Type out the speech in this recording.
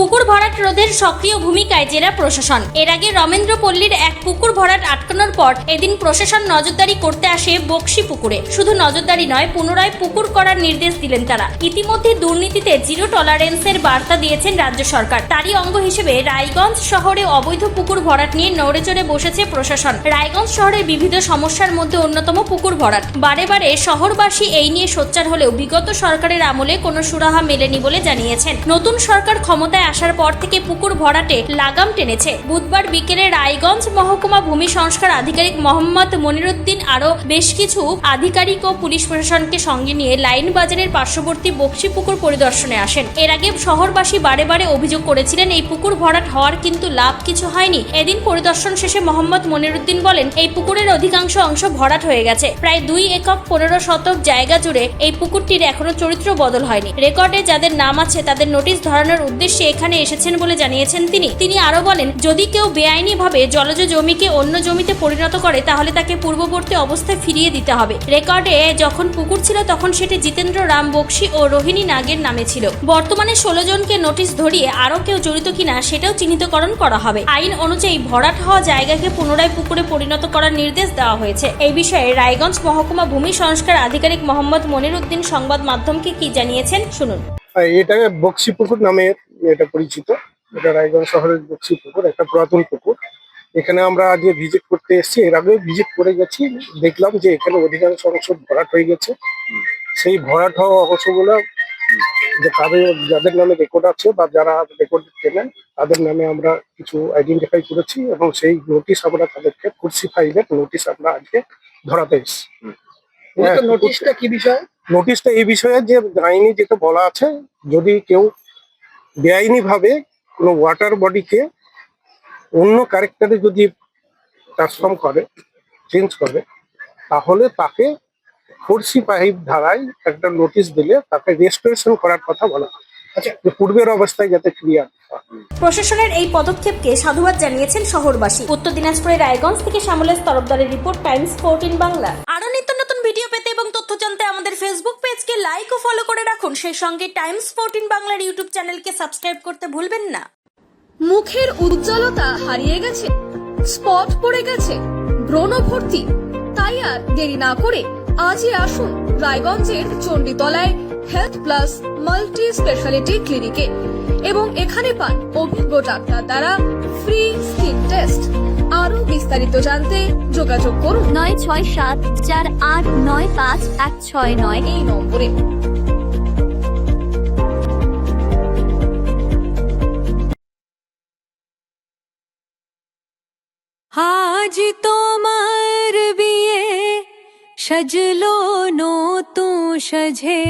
পুকুর ভরাট রোধের সক্রিয় ভূমিকায় জেলা প্রশাসন। এর আগে রমেন্দ্রপল্লীর এক পুকুর ভরাট আটকানোর পর এদিন প্রশাসন নজরদারি করতে আসে বক্সি পুকুরে। শুধু নজরদারি নয়, পুনরায় পুকুর করার নির্দেশ দিলেন তারা। ইতিমধ্যে দুর্নীতিতে জিরো টলারেন্সের বার্তা দিয়েছেন রাজ্য সরকার। তারই অঙ্গ হিসেবে রায়গঞ্জ শহরে অবৈধ পুকুর ভরাট নিয়ে নড়েচড়ে বসেছে প্রশাসন। রায়গঞ্জ শহরের বিবিধ সমস্যার মধ্যে অন্যতম পুকুর ভরাট। বারে বারে শহরবাসী এই নিয়ে সোচ্চার হলেও বিগত সরকারের আমলে কোনো সুরাহা মেলেনি বলে জানিয়েছেন। নতুন সরকার ক্ষমতায় আসার পর থেকে পুকুর ভরাটে লাগাম টেনেছে। বুধবার বিকেলে রায়গঞ্জ মহকুমা ভূমি সংস্কার আধিকারিক মোহাম্মদ মনিরুদ্দিন আরও বেশ কিছু আধিকারিক ও পুলিশ প্রশাসনকে সঙ্গে নিয়ে লাইন বাজারের পার্শ্ববর্তী বক্সি পুকুর পরিদর্শনে আসেন। এর আগে শহরবাসী বারে বারে অভিযোগ করেছিলেন এই পুকুর ভরাট হওয়ার কিন্তু লাভ কিছু হয়নি। এদিন পরিদর্শন শেষে মোহাম্মদ মনিরুদ্দিন বলেন, এই পুকুরের অধিকাংশ অংশ ভরাট হয়ে গেছে। প্রায় 2 একর 15 শতক জায়গা জুড়ে এই পুকুরটির এখনো চরিত্র বদল হয়নি। রেকর্ডে যাদের নাম আছে তাদের নোটিশ ধরানোর উদ্দেশ্যে এখানে এসেছেন বলে জানিয়েছেন তিনি আরো বলেন, যদি কেউ বেআইনিভাবে জলজ জমিকে অন্য জমিতে পরিণত করে তাহলে তাকে পূর্ববর্তী অবস্থায় ফিরিয়ে দিতে হবে। রেকর্ডে যখন পুকুর ছিল তখন সেটি জিতেন্দ্র রাম বক্সি ও রোহিণী নাগের নামে ছিল। বর্তমানে 16 জনকে নোটিশ ধরিয়ে আরো কেউ জড়িত কিনা সেটাও চিহ্নিতকরণ করা হবে। আইন অনুযায়ী ভরাট হওয়া জায়গাকে পুনরায় পুকুরে পরিণত করার নির্দেশ দেওয়া হয়েছে। এই বিষয়ে রায়গঞ্জ মহকুমা ভূমি সংস্কার আধিকারিক মোহাম্মদ মনিরুদ্দিন সংবাদ মাধ্যমকে কি জানিয়েছেন শুনুন। এটাকে বক্সি পুকুর নামে এটা পরিচিত। এটা রায়গঞ্জ শহরের বক্সি পুকুর, একটা পুরাতন পুকুর। এখানে আমরা আজকে ভিজিট করতে এসেছি। এর আগেও ভিজিট করে গেছি, দেখলাম যে এখানে অধিকাংশ অংশ ভরাট হয়ে গেছে। সেই ভরাট হওয়া অংশগুলো যে যাদের নামে রেকর্ড আছে বা যারা রেকর্ড কেনেন তাদের নামে আমরা কিছু আইডেন্টিফাই করেছি এবং সেই নোটিশ আমরা তাদেরকে কুর্সি ফাইলের নোটিশ আমরা আজকে ধরাতে এসেছি। নোটিশটা কি বিষয়? নোটিশটা এই বিষয়ে যে আইনি যেটা বলা আছে, যদি কেউ বেআইনি ভাবে কোনো ওয়াটার বডিকে অন্য ক্যারেক্টারে যদি ট্রান্সফর্ম করে, চেঞ্জ করে, তাহলে তাকে 4C5 ধারায় একটা নোটিশ দিলে তাকে রেস্টোরেশন করার কথা বলা হয়। আচ্ছা, পূর্বের অবস্থায় যাতে ফিরিয়ে আনতে হয়। প্রশাসনের এই পদক্ষেপকে সাধুবাদ জানিয়েছেন শহরবাসী। উত্তর দিনাজপুরের রায়গঞ্জ থেকে শ্যামলেশ তরফদারের রিপোর্ট, টাইমস 14 বাংলা। আরো নিত্য নতুন ভিডিও পেতে এবং তথ্য জানতে আমাদের ফেসবুক পেজকে লাইক ও ফলো করে রাখুন। সেই সঙ্গে টাইমস 14 বাংলার ইউটিউব চ্যানেলকে সাবস্ক্রাইব করতে ভুলবেন না। মুখের উজ্জ্বলতা হারিয়ে গেছে, স্পট পড়ে গেছে, ব্রণ ভর্তি, তাই আর দেরি না করে আজই আসুন রায়গঞ্জের চণ্ডীতলায় হেলথ প্লাস মাল্টি স্পেশালিটি ক্লিনিকে এবং এখানে পান অভিজ্ঞ ডাক্তার দ্বারা ফ্রি স্কিন টেস্ট। আরো বিস্তারিত জানতে যোগাযোগ করুন 9674895169 এই নম্বরে। আজ তোমার বিয়ে সাজলো নতুন সাজে।